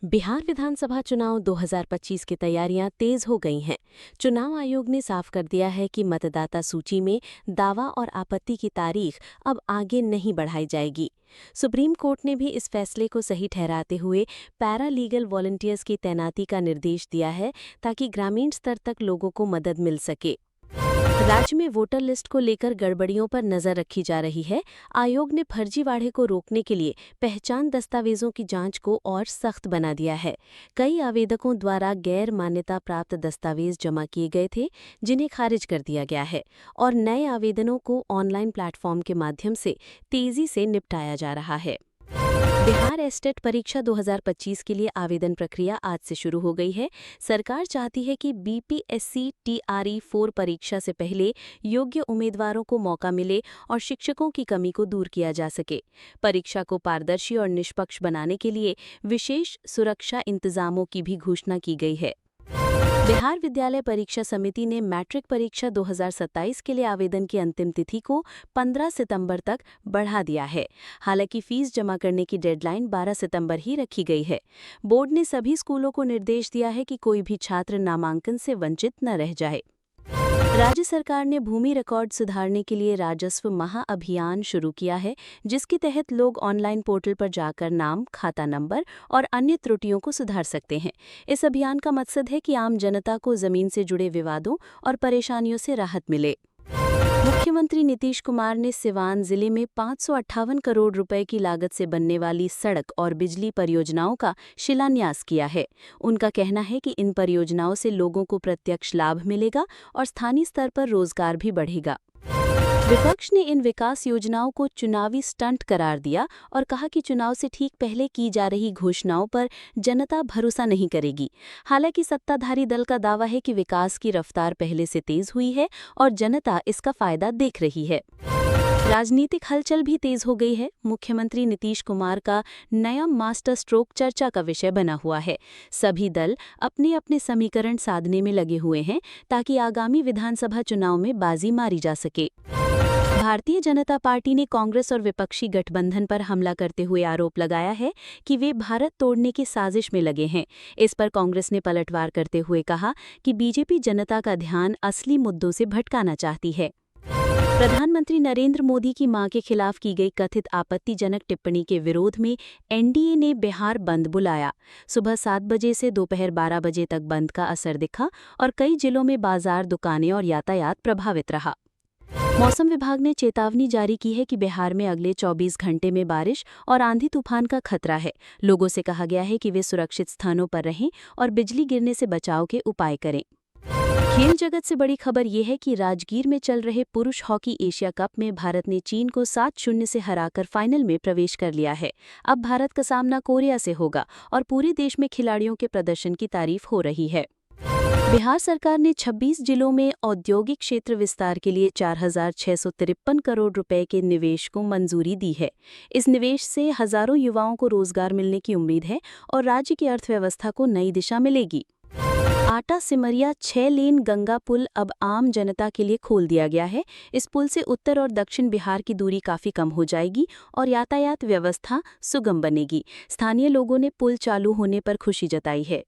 बिहार विधानसभा चुनाव 2025 की तैयारियां तेज हो गई हैं। चुनाव आयोग ने साफ कर दिया है कि मतदाता सूची में दावा और आपत्ति की तारीख अब आगे नहीं बढ़ाई जाएगी। सुप्रीम कोर्ट ने भी इस फैसले को सही ठहराते हुए पैरा लीगल वॉलंटियर्स की तैनाती का निर्देश दिया है, ताकि ग्रामीण स्तर तक लोगों को मदद मिल सके। राज्य में वोटर लिस्ट को लेकर गड़बड़ियों पर नजर रखी जा रही है। आयोग ने फर्जीवाड़े को रोकने के लिए पहचान दस्तावेजों की जांच को और सख्त बना दिया है। कई आवेदकों द्वारा गैर मान्यता प्राप्त दस्तावेज जमा किए गए थे, जिन्हें खारिज कर दिया गया है, और नए आवेदनों को ऑनलाइन प्लेटफॉर्म के माध्यम से तेजी से निपटाया जा रहा है। बिहार एस्टेट परीक्षा 2025 के लिए आवेदन प्रक्रिया आज से शुरू हो गई है। सरकार चाहती है कि बीपीएससी टीआरई 4 परीक्षा से पहले योग्य उम्मीदवारों को मौका मिले और शिक्षकों की कमी को दूर किया जा सके। परीक्षा को पारदर्शी और निष्पक्ष बनाने के लिए विशेष सुरक्षा इंतजामों की भी घोषणा की गई है। बिहार विद्यालय परीक्षा समिति ने मैट्रिक परीक्षा 2027 के लिए आवेदन की अंतिम तिथि को 15 सितंबर तक बढ़ा दिया है। हालांकि फीस जमा करने की डेडलाइन 12 सितंबर ही रखी गई है। बोर्ड ने सभी स्कूलों को निर्देश दिया है कि कोई भी छात्र नामांकन से वंचित न रह जाए। राज्य सरकार ने भूमि रिकॉर्ड सुधारने के लिए राजस्व महाअभियान शुरू किया है, जिसके तहत लोग ऑनलाइन पोर्टल पर जाकर नाम, खाता नंबर और अन्य त्रुटियों को सुधार सकते हैं। इस अभियान का मकसद है कि आम जनता को जमीन से जुड़े विवादों और परेशानियों से राहत मिले। मुख्यमंत्री नीतीश कुमार ने सिवान जिले में 558 करोड़ रुपए की लागत से बनने वाली सड़क और बिजली परियोजनाओं का शिलान्यास किया है। उनका कहना है कि इन परियोजनाओं से लोगों को प्रत्यक्ष लाभ मिलेगा और स्थानीय स्तर पर रोजगार भी बढ़ेगा। विपक्ष ने इन विकास योजनाओं को चुनावी स्टंट करार दिया और कहा कि चुनाव से ठीक पहले की जा रही घोषणाओं पर जनता भरोसा नहीं करेगी। हालांकि सत्ताधारी दल का दावा है कि विकास की रफ्तार पहले से तेज हुई है और जनता इसका फायदा देख रही है। राजनीतिक हलचल भी तेज हो गई है। मुख्यमंत्री नीतीश कुमार का नया मास्टर स्ट्रोक चर्चा का विषय बना हुआ है। सभी दल अपने अपने समीकरण साधने में लगे हुए हैं, ताकि आगामी विधानसभा चुनाव में बाजी मारी जा सके। भारतीय जनता पार्टी ने कांग्रेस और विपक्षी गठबंधन पर हमला करते हुए आरोप लगाया है कि वे भारत तोड़ने की साजिश में लगे हैं। इस पर कांग्रेस ने पलटवार करते हुए कहा कि बीजेपी जनता का ध्यान असली मुद्दों से भटकाना चाहती है। प्रधानमंत्री नरेंद्र मोदी की मां के खिलाफ की गई कथित आपत्तिजनक टिप्पणी के विरोध में एनडीए ने बिहार बंद बुलाया। सुबह 7 बजे से दोपहर 12 बजे तक बंद का असर दिखा और कई जिलों में बाजार, दुकानें और यातायात प्रभावित रहा। मौसम विभाग ने चेतावनी जारी की है कि बिहार में अगले 24 घंटे में बारिश और आंधी तूफान का खतरा है। लोगों से कहा गया है कि वे सुरक्षित स्थानों पर रहें और बिजली गिरने से बचाव के उपाय करें। खेल जगत से बड़ी खबर यह है कि राजगीर में चल रहे पुरुष हॉकी एशिया कप में भारत ने चीन को 7-0 से हराकर फाइनल में प्रवेश कर लिया है। अब भारत का सामना कोरिया से होगा और पूरे देश में खिलाड़ियों के प्रदर्शन की तारीफ हो रही है। बिहार सरकार ने 26 जिलों में औद्योगिक क्षेत्र विस्तार के लिए 4,653 करोड़ रुपए के निवेश को मंजूरी दी है। इस निवेश से हजारों युवाओं को रोजगार मिलने की उम्मीद है और राज्य की अर्थव्यवस्था को नई दिशा मिलेगी। आटा सिमरिया 6 लेन गंगा पुल अब आम जनता के लिए खोल दिया गया है। इस पुल से उत्तर और दक्षिण बिहार की दूरी काफी कम हो जाएगी और यातायात व्यवस्था सुगम बनेगी। स्थानीय लोगों ने पुल चालू होने पर खुशी जताई है।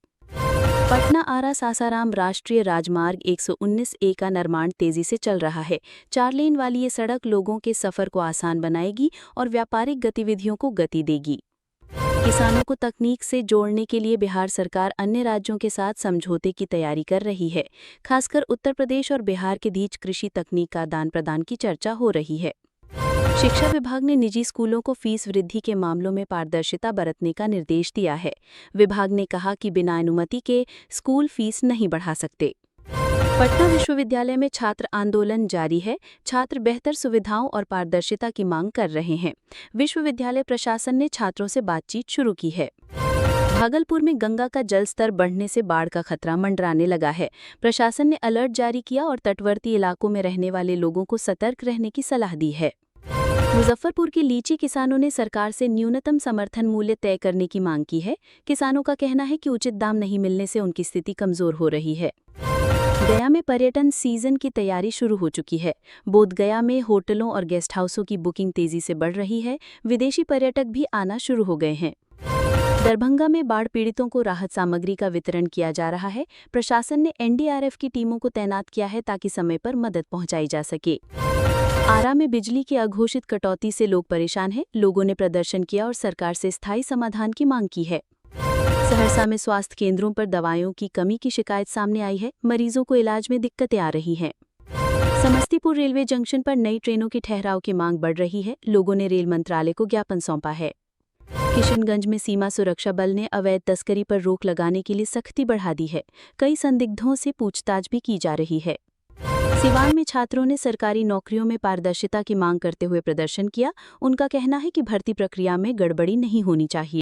पटना आरा सासाराम राष्ट्रीय राजमार्ग 119A का निर्माण तेजी से चल रहा है। 4 लेन वाली ये सड़क लोगों के सफर को आसान बनाएगी और व्यापारिक गतिविधियों को गति देगी। किसानों को तकनीक से जोड़ने के लिए बिहार सरकार अन्य राज्यों के साथ समझौते की तैयारी कर रही है। खासकर उत्तर प्रदेश और बिहार के बीच कृषि तकनीक का आदान प्रदान की चर्चा हो रही है। शिक्षा विभाग ने निजी स्कूलों को फीस वृद्धि के मामलों में पारदर्शिता बरतने का निर्देश दिया है। विभाग ने कहा कि बिना अनुमति के स्कूल फीस नहीं बढ़ा सकते। पटना विश्वविद्यालय में छात्र आंदोलन जारी है। छात्र बेहतर सुविधाओं और पारदर्शिता की मांग कर रहे हैं। विश्वविद्यालय प्रशासन ने छात्रों से बातचीत शुरू की है। भागलपुर में गंगा का जलस्तर बढ़ने से बाढ़ का खतरा मंडराने लगा है। प्रशासन ने अलर्ट जारी किया और तटवर्ती इलाकों में रहने वाले लोगों को सतर्क रहने की सलाह दी है। मुजफ्फरपुर के लीची किसानों ने सरकार से न्यूनतम समर्थन मूल्य तय करने की मांग की है। किसानों का कहना है कि उचित दाम नहीं मिलने से उनकी स्थिति कमजोर हो रही है। गया में पर्यटन सीजन की तैयारी शुरू हो चुकी है। बोधगया में होटलों और गेस्ट हाउसों की बुकिंग तेजी से बढ़ रही है। विदेशी पर्यटक भी आना शुरू हो गए हैं। दरभंगा में बाढ़ पीड़ितों को राहत सामग्री का वितरण किया जा रहा है। प्रशासन ने एनडीआरएफ की टीमों को तैनात किया है ताकि समय पर मदद पहुंचाई जा सके। आरा में बिजली की अघोषित कटौती से लोग परेशान हैं। लोगों ने प्रदर्शन किया और सरकार से स्थायी समाधान की मांग की है। सहरसा में स्वास्थ्य केंद्रों पर दवाइयों की कमी की शिकायत सामने आई है। मरीजों को इलाज में दिक्कतें आ रही हैं। समस्तीपुर रेलवे जंक्शन पर नई ट्रेनों की ठहराव की मांग बढ़ रही है। लोगों ने रेल मंत्रालय को ज्ञापन सौंपा है। किशनगंज में सीमा सुरक्षा बल ने अवैध तस्करी पर रोक लगाने के लिए सख्ती बढ़ा दी है। कई संदिग्धों से पूछताछ भी की जा रही है। सिवान में छात्रों ने सरकारी नौकरियों में पारदर्शिता की मांग करते हुए प्रदर्शन किया। उनका कहना है कि भर्ती प्रक्रिया में गड़बड़ी नहीं होनी चाहिए।